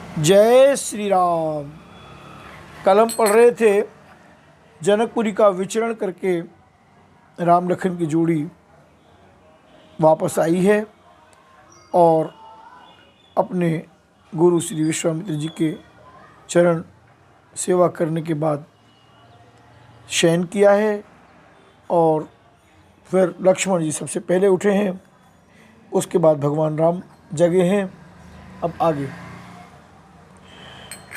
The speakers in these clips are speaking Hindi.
जय श्री राम। कल हम पढ़ रहे थे जनकपुरी का विचरण करके राम लखन की जोड़ी वापस आई है और अपने गुरु श्री विश्वामित्र जी के चरण सेवा करने के बाद शयन किया है और फिर लक्ष्मण जी सबसे पहले उठे हैं। उसके बाद भगवान राम जगे हैं। अब आगे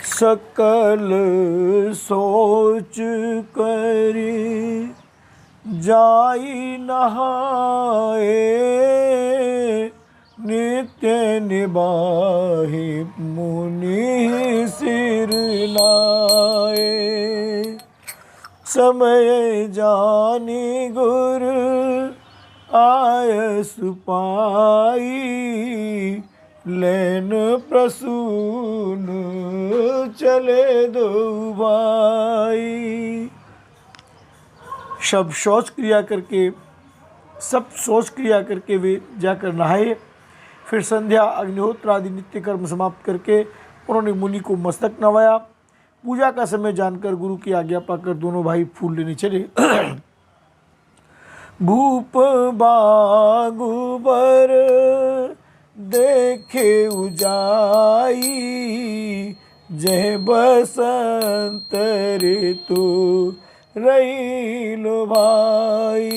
सकल सोच करी जाई नहाए, नित्य निबाहि मुनि सिर नाए। समय जानी गुर आयस पाई, लेन प्रसून चले दो भाई। सब शौच क्रिया करके वे जाकर नहाए। फिर संध्या अग्निहोत्र आदि नित्य कर्म समाप्त करके उन्होंने मुनि को मस्तक नवाया। पूजा का समय जानकर गुरु की आज्ञा पाकर दोनों भाई फूल लेने चले। भूप बागुबर देखे उजाई, जय बसंत ऋतु रही लो भाई।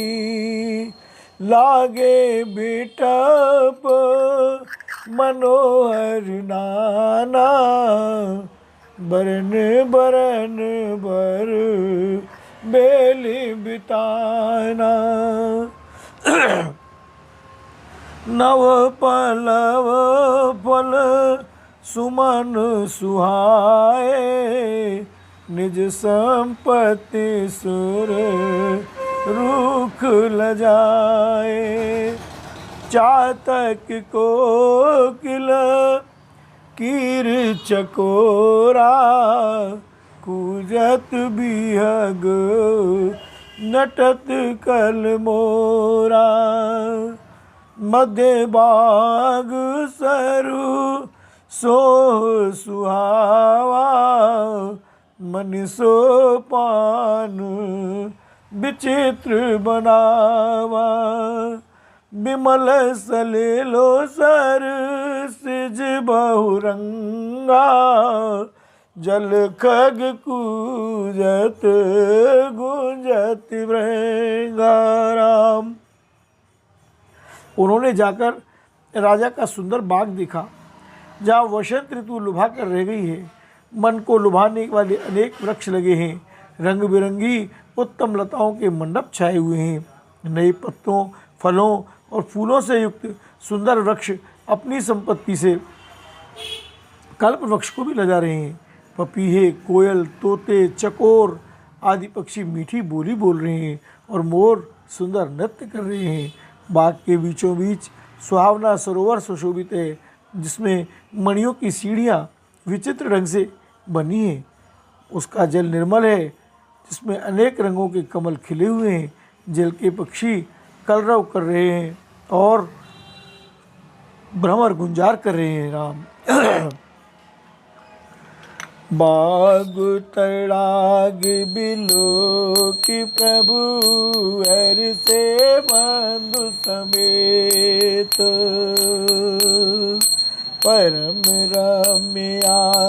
लागे बिटप मनोहर नाना, बरन बरन बर बेली बिताना। नव पलव फल सुमन सुहाए, निज संपत्ति सुर रुख लजाए। चातक कोकिल कीर चकोरा, कूजत बिहग नटत कल मोरा। मध्य बाग सरु सोह सुहावा, मन सो पान विचित्र बनावा। विमल सलेलो सर सिज बहुरंगा, जल खग कूजत गुंजत भृंगा। राम। उन्होंने जाकर राजा का सुंदर बाग देखा, जहाँ वसंत ऋतु लुभा कर रह गई है। मन को लुभाने वाले अनेक वृक्ष लगे हैं। रंग बिरंगी उत्तम लताओं के मंडप छाए हुए हैं। नए पत्तों, फलों और फूलों से युक्त सुंदर वृक्ष अपनी संपत्ति से कल्प वृक्ष को भी लगा रहे हैं। पपीहे, कोयल, तोते, चकोर आदि पक्षी मीठी बोली बोल रहे हैं और मोर सुंदर नृत्य कर रहे हैं। बाग के बीचों बीच सुहावना सरोवर सुशोभित है, जिसमें मणियों की सीढ़ियाँ विचित्र ढंग से बनी हैं। उसका जल निर्मल है, जिसमें अनेक रंगों के कमल खिले हुए हैं। जल के पक्षी कलरव कर रहे हैं और भ्रमर गुंजार कर रहे हैं। राम। बाग तड़ाग बिलो की प्रभु, हर से बंधु समेत। परम रम्य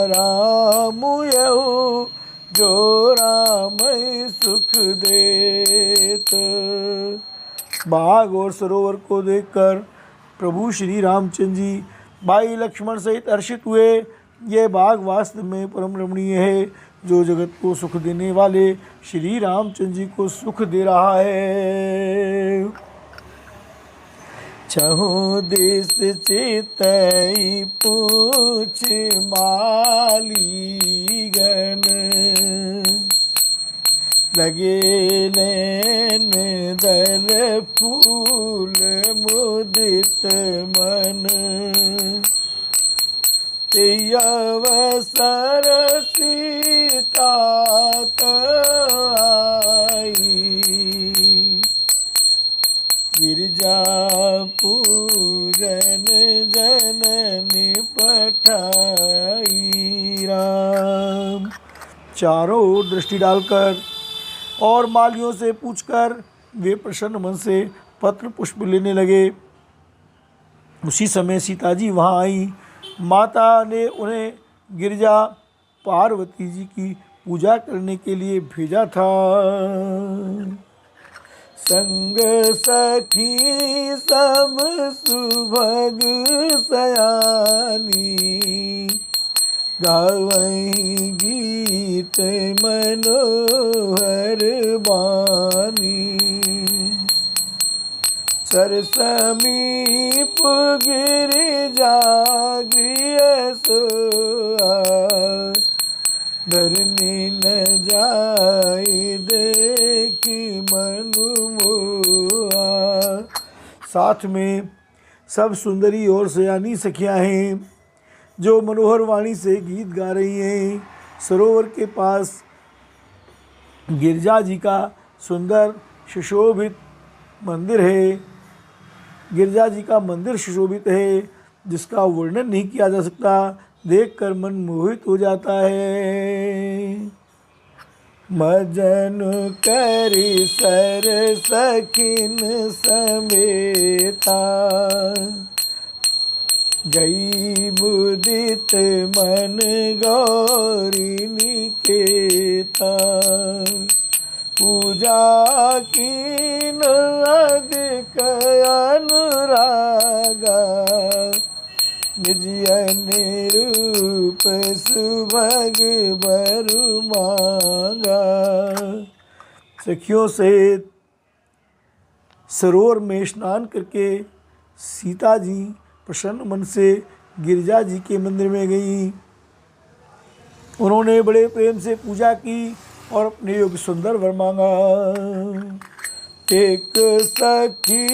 राम यऊ, जो राम सुख देत। बाग और सरोवर को देखकर प्रभु श्री रामचंद्र जी भाई लक्ष्मण सहित हर्षित हुए। यह बाग वास्तव में परम रमणीय है, जो जगत को सुख देने वाले श्री रामचंद्र जी को सुख दे रहा है। चहु दिस चितई पूछ मालीगन, लगे लेन दल फूल मुदित मन। अवसर सीता आई, गिरजा पूजन जननी पठाई। चारों ओर दृष्टि डालकर और मालियों से पूछकर वे प्रसन्न मन से पत्र पुष्प लेने लगे। उसी समय सीता जी वहाँ आई। माता ने उन्हें गिरजा पार्वती जी की पूजा करने के लिए भेजा था। संग सखी सब सुभग सयानी, गावहीं गीत मनोहर बानी। सर समीप गिरिजा गृह सोआ, धरनी न जाई देखी मनु मोआ। साथ में सब सुंदरी और सयानी सखियाँ हैं जो मनोहर वाणी से गीत गा रही हैं। सरोवर के पास गिरजा जी का सुंदर सुशोभित मंदिर है। गिरजा जी का मंदिर सुशोभित है जिसका वर्णन नहीं किया जा सकता, देखकर मन मोहित हो जाता है। मजन करी सर सखिन समेता, गई मुदित मन गौरी निकेता। पूजा कीन अधिक अनुरागा, निज रूप सुभग बरु मांगा। सखियों सहित सरोवर में स्नान करके सीता जी प्रसन्न मन से गिरजा जी के मंदिर में गई। उन्होंने बड़े प्रेम से पूजा की और अपने योग्य सुंदर वर मांगा। एक सखी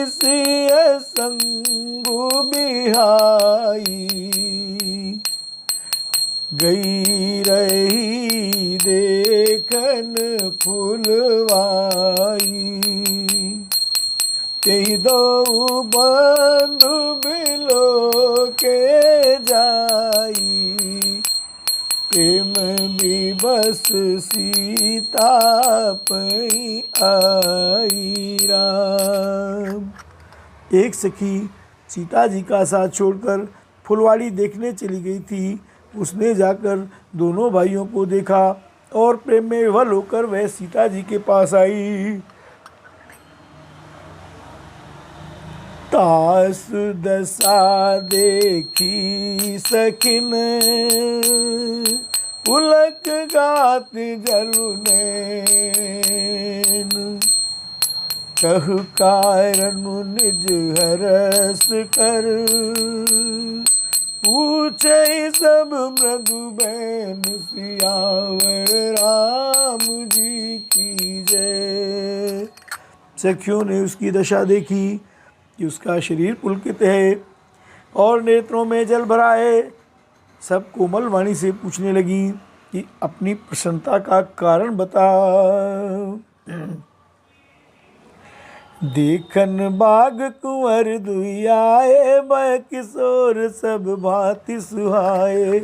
सिय संगु बिहाई, गई रही देखन फुलवाई। तेहि दो बंधु बिलो के जाई, प्रेम विवश सीता पई आई राम। एक सखी सीता जी का साथ छोड़कर फुलवाड़ी देखने चली गई थी। उसने जाकर दोनों भाइयों को देखा और प्रेम में विवल होकर वह सीता जी के पास आई। तास दशा देखी सखिन, पुलक गात जलुनैन। कहु कारण निज हरस कर, पूछे सब मृदु बैन। सियावर राम जी की जय। सखियों ने उसकी दशा देखी कि उसका शरीर पुलकित है और नेत्रों में जल भरा है। सब कोमल वाणी से पूछने लगी कि अपनी प्रसन्नता का कारण बता। देखन बाग कुंवर दुआए, बै किशोर सब भांति सुहाए।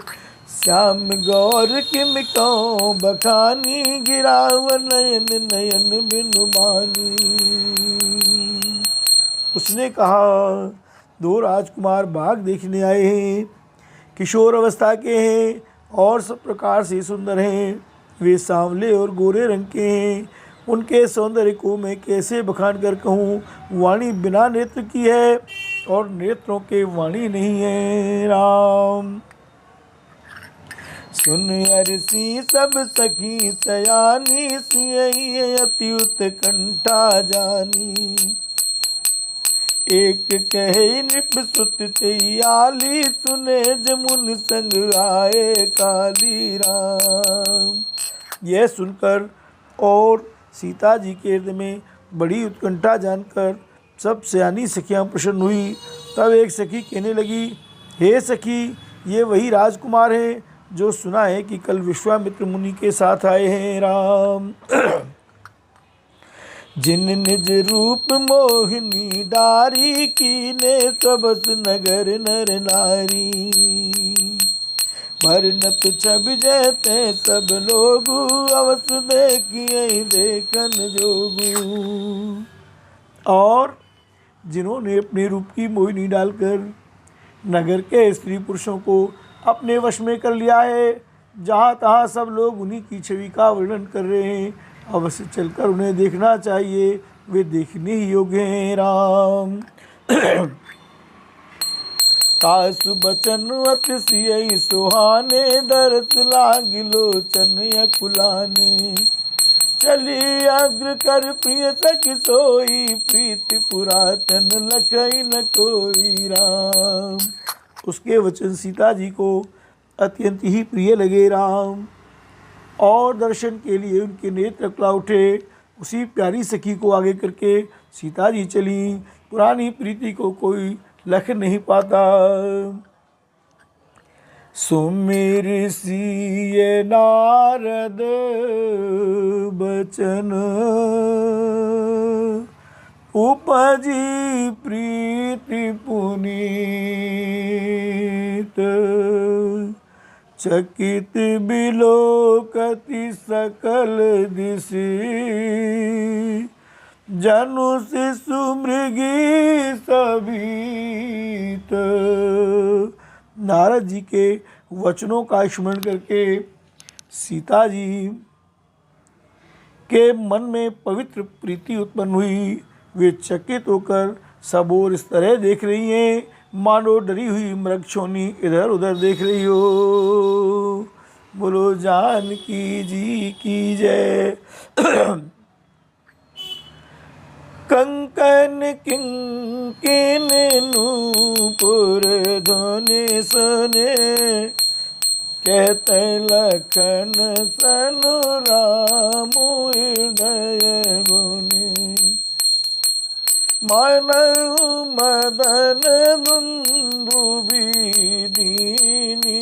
श्याम गौर किम कौ बखानी, गिराव नयन नयन बिनु मानी। उसने कहा, दो राजकुमार बाग देखने आए हैं, किशोर अवस्था के हैं और सब प्रकार से सुंदर हैं। वे सांवले और गोरे रंग के हैं। उनके सौंदर्य को मैं कैसे बखान कर कहूँ। वाणी बिना नेत्र की है और नेत्रों के वाणी नहीं है राम। सुन अरसी सब सखी सयानी, सियहि अति उत्कंठा जानी। एक कहे नृप सुत आली, सुने जमुन संग आए काली राम। यह सुनकर और सीता जी के हृदय में बड़ी उत्कंठा जानकर सब सयानी सखियाँ प्रसन्न हुई। तब एक सखी कहने लगी, हे सखी, ये वही राजकुमार हैं जो सुना है कि कल विश्वामित्र मुनि के साथ आए हैं राम। जिन निज रूप मोहिनी डारी, कीने सबस नगर नर नारी। परिणत छवि जैते सब लोग, अवस देखिए देखन जोगू। और जिन्होंने अपने रूप की मोहिनी डालकर नगर के स्त्री पुरुषों को अपने वश में कर लिया है, जहाँ तहाँ सब लोग उन्हीं की छवि का वर्णन कर रहे हैं। अवश्य चलकर उन्हें देखना चाहिए, वे देखने ही योग्य हैं राम। कासु बचन अतिशय सुहाने, दरस लाग लोचन अकुलाने। चली अग्र कर प्रिय सखी सोई, प्रीति पुरातन लखई न कोई राम। उसके वचन सीता जी को अत्यंत ही प्रिय लगे राम, और दर्शन के लिए उनके नेत्र कला उठे। उसी प्यारी सखी को आगे करके सीता जी चली। पुरानी प्रीति को कोई लख नहीं पाता। सुमिर सिय नारद बचन, उपजी प्रीति पुनीत। चकित बिलोकति सकल दिशि, जनु शिशु मृगी सभीत। नारद जी के वचनों का स्मरण करके सीता जी के मन में पवित्र प्रीति उत्पन्न हुई। वे चकित होकर सब ओर इस तरह देख रही हैं मानो डरी हुई मृगछोनी इधर उधर देख रही हो। बोलो जानकी जी की जय। कंकन किंकिन नूपुर ध्वनि सुने, कहते लखन सनु राम हृदय गुने। मानहु मदन दुंदुभि दीनी,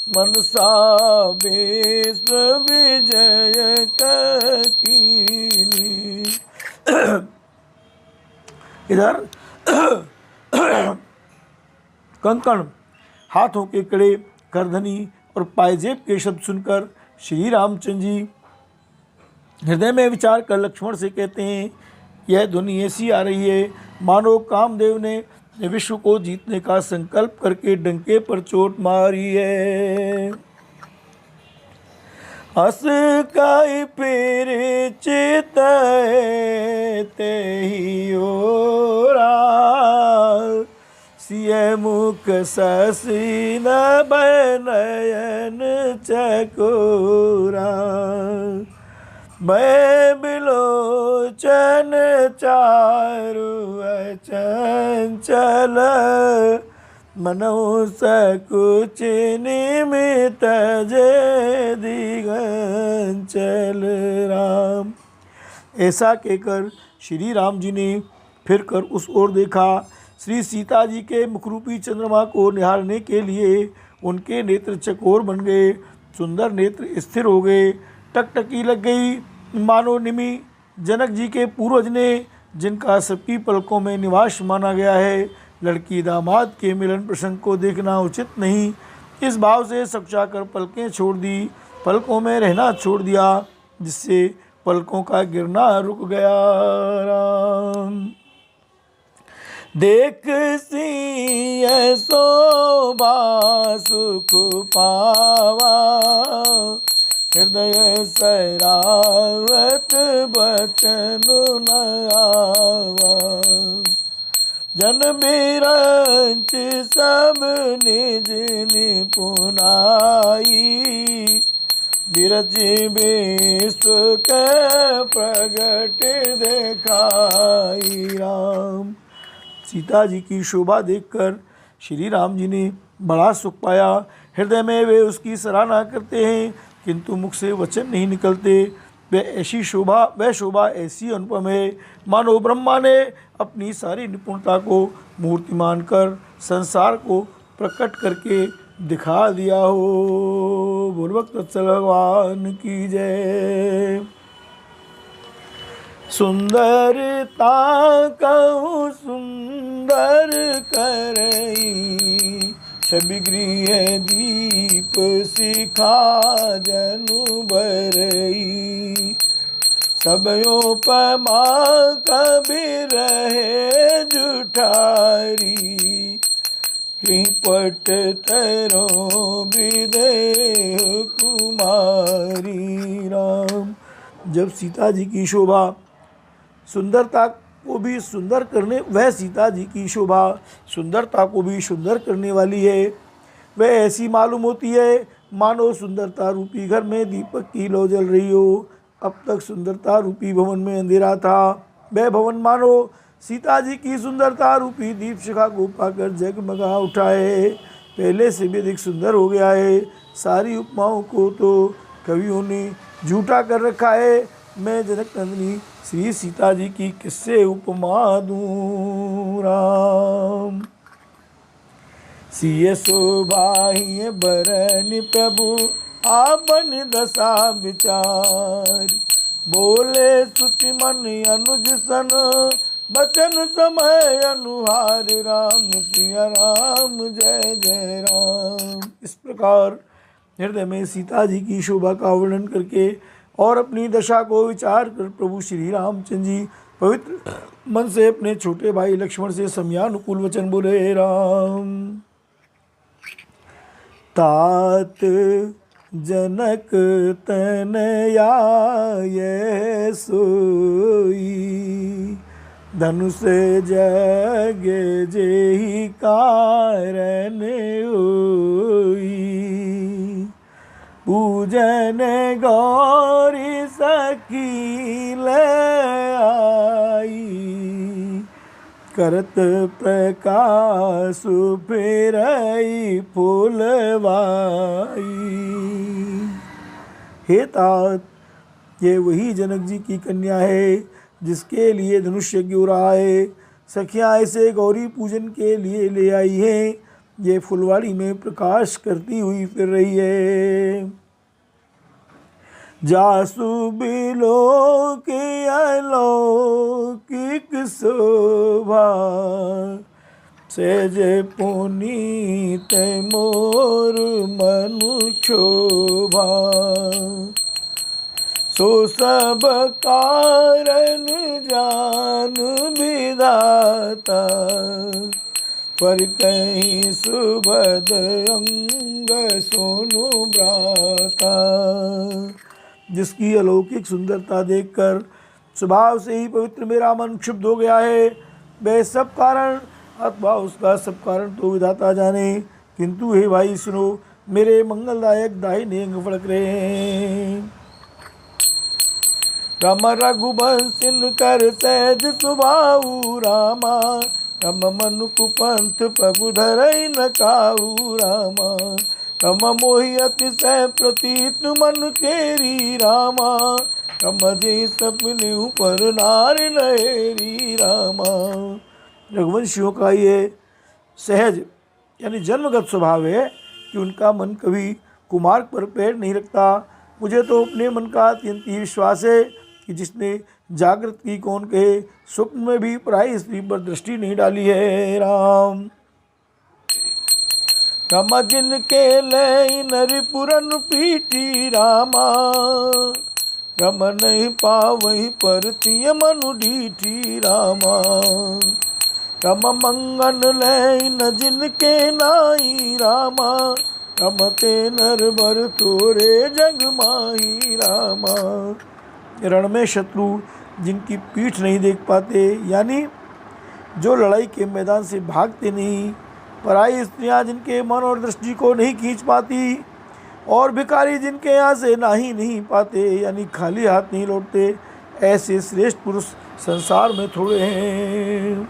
मनसा विश्व विजय कीनी। इधर कंकण, हाथों के कड़े, करधनी और पायजेब के शब्द सुनकर श्री रामचंद्र जी हृदय में विचार कर लक्ष्मण से कहते हैं, यह ध्वनि ऐसी आ रही है मानो कामदेव ने विश्व को जीतने का संकल्प करके डंके पर चोट मारी है। हस काई पेरे चित तेहि ओरा, सिय मुख शशि नयन चकोरा। मैं बिलोचन चारु चंचल, मनो सकुच निमित जय दिगंचल राम। ऐसा कहकर श्री राम जी ने फिर कर उस ओर देखा। श्री सीता जी के मुखरूपी चंद्रमा को निहारने के लिए उनके नेत्र चकोर बन गए, सुंदर नेत्र स्थिर हो गए, टकटकी लग गई मानो निमि। जनक जी के पूर्वज ने, जिनका सबकी पलकों में निवास माना गया है, लड़की दामाद के मिलन प्रसंग को देखना उचित नहीं, इस भाव से सकुचाकर पलकें छोड़ दी, पलकों में रहना छोड़ दिया, जिससे पलकों का गिरना रुक गया राम। देख सिय शोभा सुख पावा, हृदय सरावत बचन न आवा। जन बिरंच सब निज निपुनाई, बिरच विश्व के प्रगट देखाई राम। सीता जी की शोभा देखकर श्री राम जी ने बड़ा सुख पाया। हृदय में वे उसकी सराहना करते हैं, किंतु मुख से वचन नहीं निकलते। वह शोभा ऐसी अनुपम है मानो ब्रह्मा ने अपनी सारी निपुणता को मूर्तिमान कर संसार को प्रकट करके दिखा दिया हो। बोल भक्तवत्सल भगवान की जय। सुंदरता कहूँ सुंदर करई, छवि गृह दी सिखा जनु बरई। सबयों पमा कभी रहे जुठारी, कृपट तरो विदेह कुमारी। राम। जब सीता जी की शोभा सुंदरता को भी सुंदर करने, वह सीता जी की शोभा सुंदरता को भी सुंदर करने वाली है। वह ऐसी मालूम होती है मानो सुंदरता रूपी घर में दीपक की लौ जल रही हो। अब तक सुंदरता रूपी भवन में अंधेरा था, वह भवन मानो सीता जी की सुंदरता रूपी दीप शिखा को पाकर जगमगा उठा है, पहले से भी अधिक सुंदर हो गया है। सारी उपमाओं को तो कवियों ने झूठा कर रखा है। मैं जनक नंदिनी श्री सीता जी की किससे उपमा दूं। राम। सिय शोभाहि बरनि प्रभु आपन दशा विचार। बोले सुचि मन अनुज सन बचन समय अनुहार। राम सिया राम जय जय राम। इस प्रकार हृदय में सीता जी की शोभा का वर्णन करके और अपनी दशा को विचार कर प्रभु श्री रामचंद्र जी पवित्र मन से अपने छोटे भाई लक्ष्मण से समयानुकूल वचन बोले। राम। तात जनक तनया ये सोई, धनुष जग जेहि कारण होई। पूजन गौरी सकील आई, करत प्रकाश फेरई फूलवाई। हे तात, ये वही जनक जी की कन्या है जिसके लिए धनुष यज्ञ हो रहा है। सखियाँ इसे गौरी पूजन के लिए ले आई हैं। ये फुलवाड़ी में प्रकाश करती हुई फिर रही है। जासु बिलो के अलौकिक शोभा, सहज पुनीत मोर मनु क्षोभा। सो सब कारण जान विधाता, पर कहीं सुभद अंग सोनु भ्राता। जिसकी अलौकिक सुंदरता देखकर स्वभाव से ही पवित्र मेरा मन क्षुब्ध हो गया है, वह सब कारण अथवा उसका सब कारण तो विधाता जाने। किंतु हे भाई सुनो, मेरे मंगलदायक दाहिने अंग फड़क रहे हैं। रम रघुवंशिन कर सहज सुभाऊ रामा, रम मनु कुपंथ पगु धरई न काऊ रामा। रम मोहि अतिशय प्रतीत मन केरी रामा, रम जे सपने पर नार नहेरी रामा। रघुवंशियों का ये सहज यानी जन्मगत स्वभाव है कि उनका मन कभी कुमार्ग पर पैर नहीं रखता। मुझे तो अपने मन का अत्यंत ही विश्वास है कि जिसने जागृत की कौन कहे, स्वप्न में भी पराई स्त्री पर दृष्टि नहीं डाली है। राम। रम जिनके लय नरि पुरन पीटी रामा, रम नहीं पावहि पर तिय मनु डीठी रामा। रम मंगन लय न जिनके नाई रामा, रमते नर बर तोरे जग माही रामा। रण में शत्रु जिनकी पीठ नहीं देख पाते, यानी जो लड़ाई के मैदान से भागते नहीं, पराई स्त्रियां जिनके मन और दृष्टि को नहीं खींच पाती, और भिखारी जिनके यहाँ से ना ही नहीं पाते यानी खाली हाथ नहीं लौटते, ऐसे श्रेष्ठ पुरुष संसार में थोड़े हैं।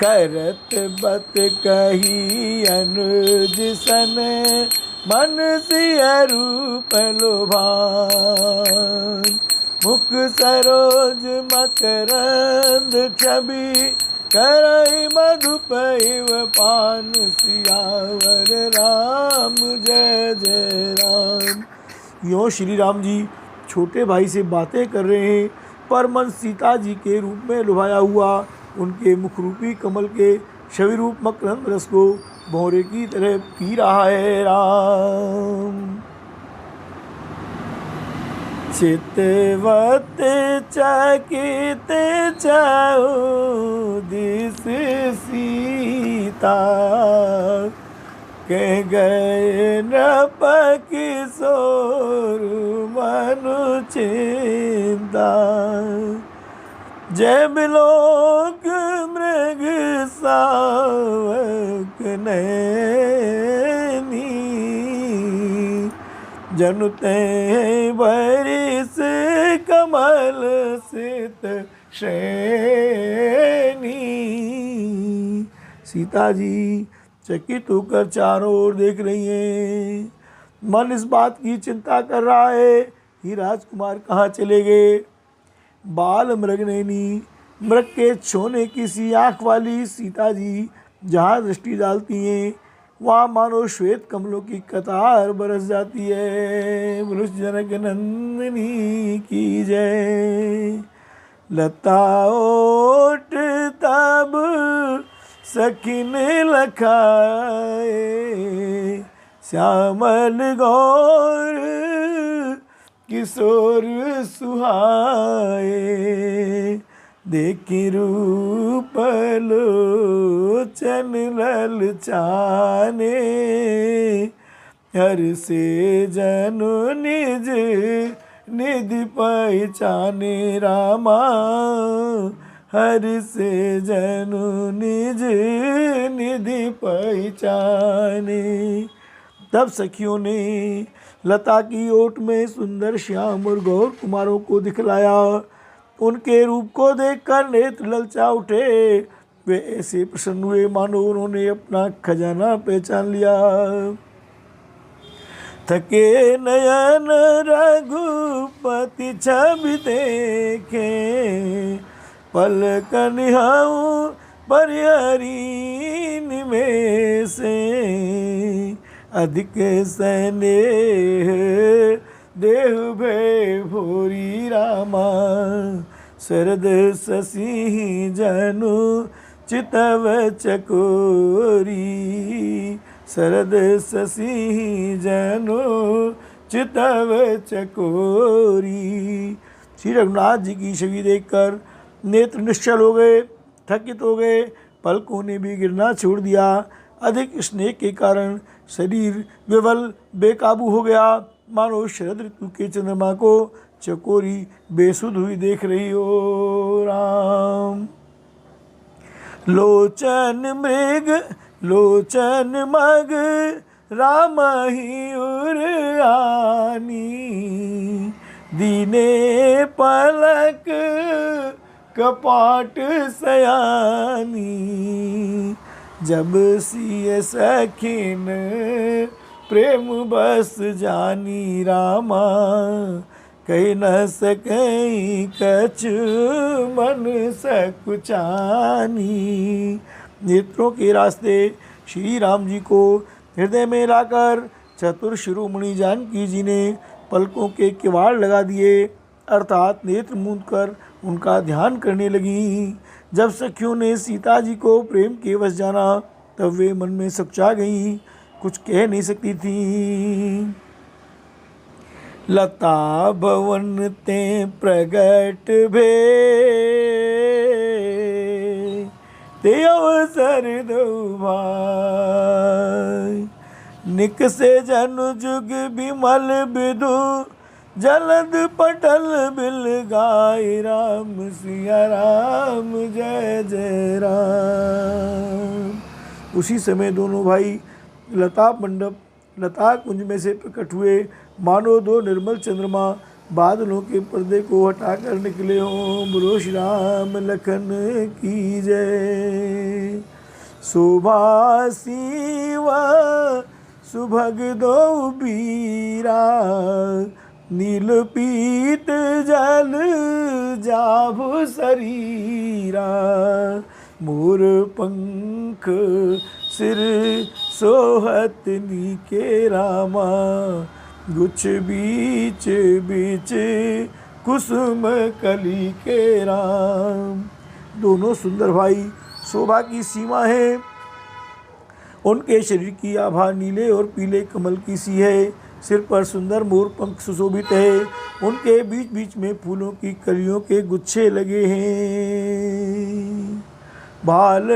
करत बत कही अनुज सन, मन सिय रूप लोभान। मुख सरोज मकरंद छवि, करई मधुपैव पान सियावर राम जय जय राम। यों श्री राम जी छोटे भाई से बातें कर रहे हैं, पर मन सीता जी के रूप में लुभाया हुआ उनके मुखरूपी कमल के छवि रूप मकरंद रस को भौरे की तरह पी रहा है राम। चितवत चकित चौदिस सीता, कह गए नृप किशोर मनु चिंता। जय बिलोक मृग सावक नैनी, जनुते बरिस कमल सित श्रेणी। सीता जी चकित होकर चारों ओर देख रही हैं। मन इस बात की चिंता कर रहा है कि राजकुमार कहाँ चले गए। बाल मृगनयनी, मृग के छोने की सी आँख वाली सीता जी जहाँ दृष्टि डालती हैं वहाँ मानो श्वेत कमलों की कतार बरस जाती है। मनुष्य जनक नंदिनी की जय। लता ओट तब सखिन लखाए, श्यामल गौर किशोर सुहाए। देखी रूप लोचन ललचाने, हर से जनु निज निधि पहचाने रामा। हर से जनु निज निधि पहचाने। तब सखियों ने लता की ओट में सुंदर श्याम और गौर कुमारों को दिखलाया। उनके रूप को देखकर नेत्र ललचा उठे। वे ऐसे प्रसन्न हुए मानो उन्होंने अपना खजाना पहचान लिया। थके नयन रघुपति छवि देखे, पलक निहाऊं परिहरी निमेषे। अधिक स्नेह देह भय भोरी रामा, शरद शशि जनु चितव चकोरी। शरद शशि जनु चितव चकोरी। श्री रघुनाथ जी की छवि देखकर नेत्र निश्चल हो गए, थकित हो गए, पलकों ने भी गिरना छोड़ दिया। अधिक स्नेह के कारण शरीर विवल बेकाबू हो गया, मानो शरद ऋतु के चंद्रमा को चकोरी बेसुध हुई देख रही हो राम। लोचन मृग लोचन मग राम ही उरानी, दीने पलक कपाट सयानी। जब सिय सखिन प्रेम बस जानी रामा, कह न सकई कछ मन सकुचानी। नेत्रों के रास्ते श्री राम जी को हृदय में लाकर चतुर शिरोमणि जानकी जी ने पलकों के किवाड़ लगा दिए, अर्थात नेत्र मूंद कर उनका ध्यान करने लगी। जब सखियों ने सीता जी को प्रेम के वश जाना तब वे मन में सकुचा गईं, कुछ कह नहीं सकती थी। लता भवन ते प्रगट भे, ते अवसर दो भाई। निक से जनु जुग बिमल बिदु, जलद पटल बिल गाय राम सिया राम जय जय राम। उसी समय दोनों भाई लता मंडप लता कुंज में से प्रकट हुए, मानो दो निर्मल चंद्रमा बादलों के पर्दे को हटाकर निकले हों। बोलो श्री राम लखन की जय। शोभा सीवा सुभग दो बीरा, नील पीत जल जाभु शरीरा। मोर पंख सिर सोहत नीके रामा, गुछ बीच बीच कुसुम कली के राम। दोनों सुंदर भाई शोभा की सीमा है उनके शरीर की आभा नीले और पीले कमल की सी है। सिर पर सुंदर मोर पंख सुशोभित है। उनके बीच बीच में फूलों की कलियों के गुच्छे लगे हैं। बाल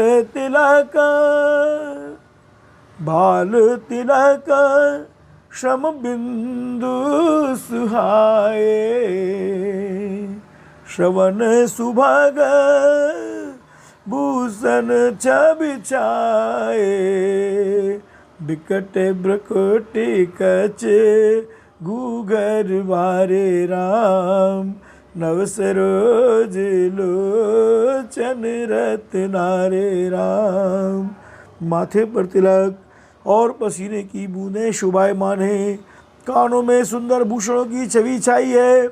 तिलक श्रम बिंदु सुहाए, श्रवण सुभग भूषण छवि छाए, बिकट ब्रकोटि कच घूघर वारे राम, नव सरोज लोचन रत्नारे राम। माथे पर तिलक और पसीने की बूंदें शोभायमान है। कानों में सुंदर भूषणों की छवि छाई है।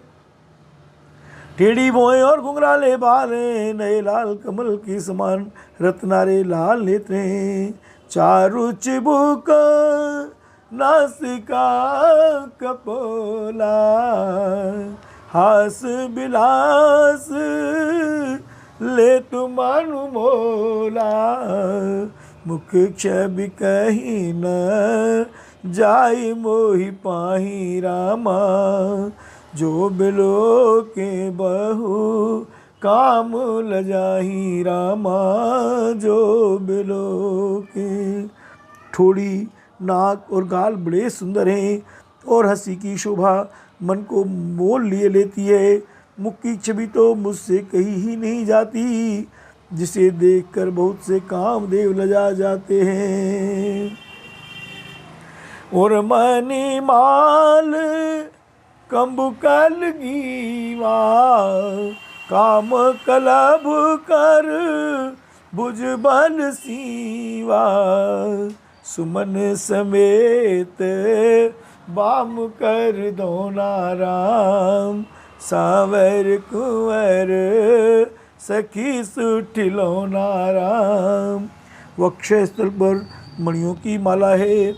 टेढ़ी भौहें और घुंघराले बाल हैं। नए लाल कमल के समान रत्नारे लाल नेत्र हैं। चारु चिबुक नासिका कपोला, हास बिलास ले तुम अनुमोला, मुख छवि कहीं न जाई मोहि पाही रामा, जो बिलो के बहु काम लजाही रामा, जो बिलो के। ठोड़ी, नाक और गाल बड़े सुंदर हैं और हंसी की शोभा मन को मोल लिए लेती है। मुख की छवि तो मुझसे कही ही नहीं जाती, जिसे देखकर बहुत से कामदेव लजा जाते हैं। और मणि माल कंबुकल गीवा, काम कलभ कर भुज बल सीवा, सुमन समेत बाम कर दोना राम, सावर कुंवर सखी सुठिलोना राम। वक्षस्थल पर मणियों की माला है।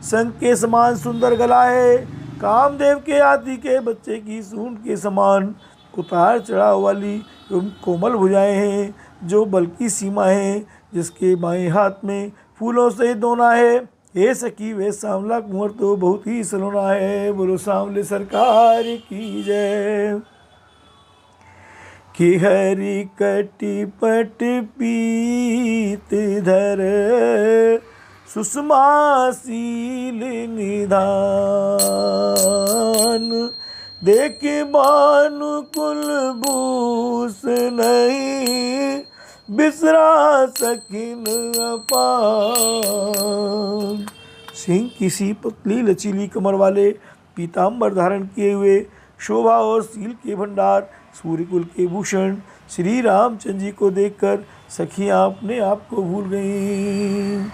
शंख के समान सुंदर गला है। कामदेव के हाथी के बच्चे की सूंड के समान उतार चढ़ाव वाली कोमल भुजाएं हैं, जो बल की सीमा है। जिसके बाएं हाथ में फूलों से दोना है। हे सखी वे सांवला कुंवर तो बहुत ही सलोना है। बोलो सांवले सरकार की जय। कि हरि कटि पट पीत धर, सुषमा शील निधान, देख बानु कुल भूष नहीं, बिसरा सकिन अपान। सिंह किसी पतली लचीली कमर वाले पीताम्बर धारण किए हुए, शोभा और सील के भंडार, सूर्यकुल के भूषण श्री रामचंद्र जी को देखकर सखियां अपने आप को भूल गईं।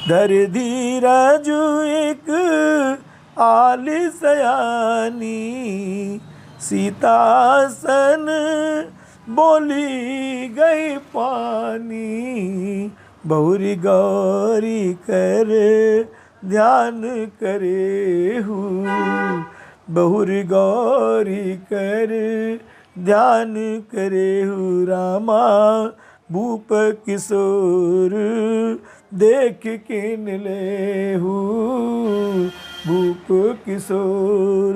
धर धीरज एक आलिस सयानी, सीतासन बोली गई पानी, बहुरी गौरी कर ध्यान करे हूँ, बहुरी गौरी कर ध्यान करे हूँ रामा, भूप किशोर देख किन ले हूँ, भूप किशोर।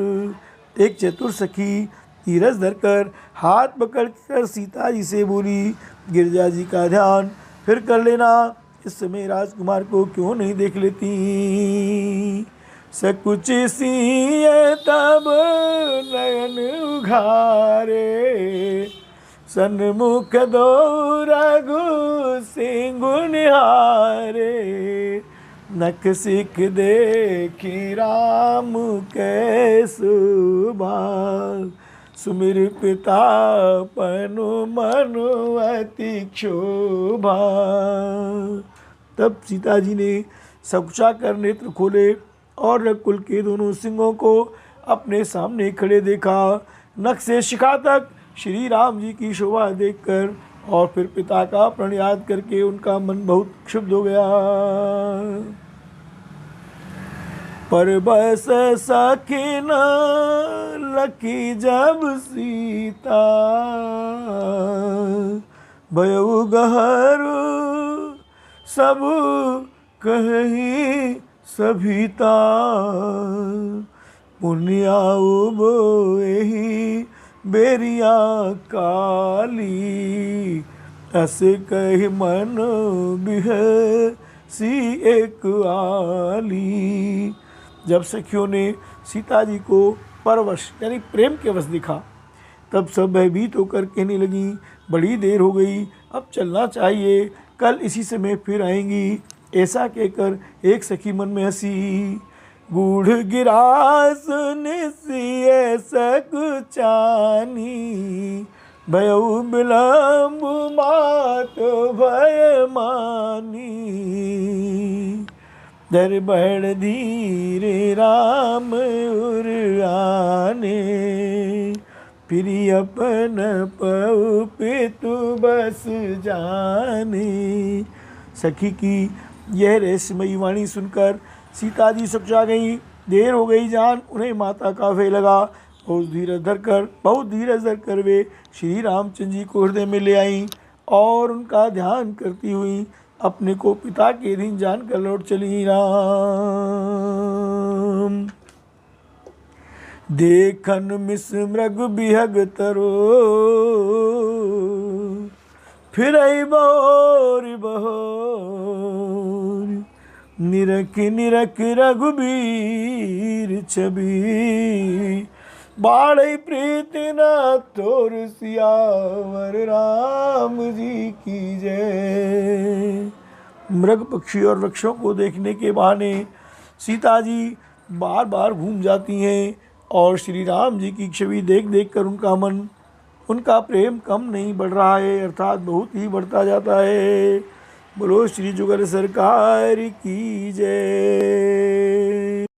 एक चतुर सखी तीरथ धरकर हाथ पकड़कर सीता जी से बोली, गिरजा जी का ध्यान फिर कर लेना, इस समय राजकुमार को क्यों नहीं देख लेती। सकुच सिए तब नयन उघारे, सन्मुख दो रघु सिंह निहारे, नख सिख देखी राम कै सुबा, सुमिर पिता पनु मनु अति क्षोभा। तब सीता जी ने सकुचा कर नेत्र खोले और रघुकुल के दोनों सिंहों को अपने सामने खड़े देखा। नख से शिखा तक श्री राम जी की शोभा देखकर और फिर पिता का प्रण याद करके उनका मन बहुत क्षुब्ध हो गया। पर बस सखिन लखी जब सीता, भयउ गहरू सब कहीं सभीता, पुण्याऊ बोएही बेरिया काली, ऐसे कही मन बिह सी एक आली। जब सखियों ने सीता जी को परवश यानी प्रेम के वश दिखा, तब सब भयभीत होकर कहने लगी, बड़ी देर हो गई, अब चलना चाहिए, कल इसी समय फिर आएंगी। ऐसा कहकर एक सखी मन में हंसी, गूढ़ गिरास निसिय सकुचानी, भयउ विलम्ब मात भय मानी, दर बढ़ धीरे राम उर आने, प्रिय अपन पउ पितु बस जाने। सखी की यह रहस्यमयी वाणी सुनकर सीता जी सकुचा गई। देर हो गई जान उन्हें माता का भय लगा। बहुत धीरज धर कर वे श्री रामचंद्र जी को हृदय में ले आईं और उनका ध्यान करती हुई अपने को पिता के अधीन जानकर लौट चली। राम देखन मिस मृग बिहग तरो, फिर बहोर बहोर, निरख निरख रघुबीर छवि, बाढ़ प्रीति न तोर सियावर राम जी की जय। मृग पक्षी और वृक्षों को देखने के बहाने सीता जी बार बार घूम जाती हैं और श्री राम जी की छवि देख देख कर उनका प्रेम कम नहीं बढ़ रहा है, अर्थात बहुत ही बढ़ता जाता है। बोलो श्री जुगल सरकार की जय।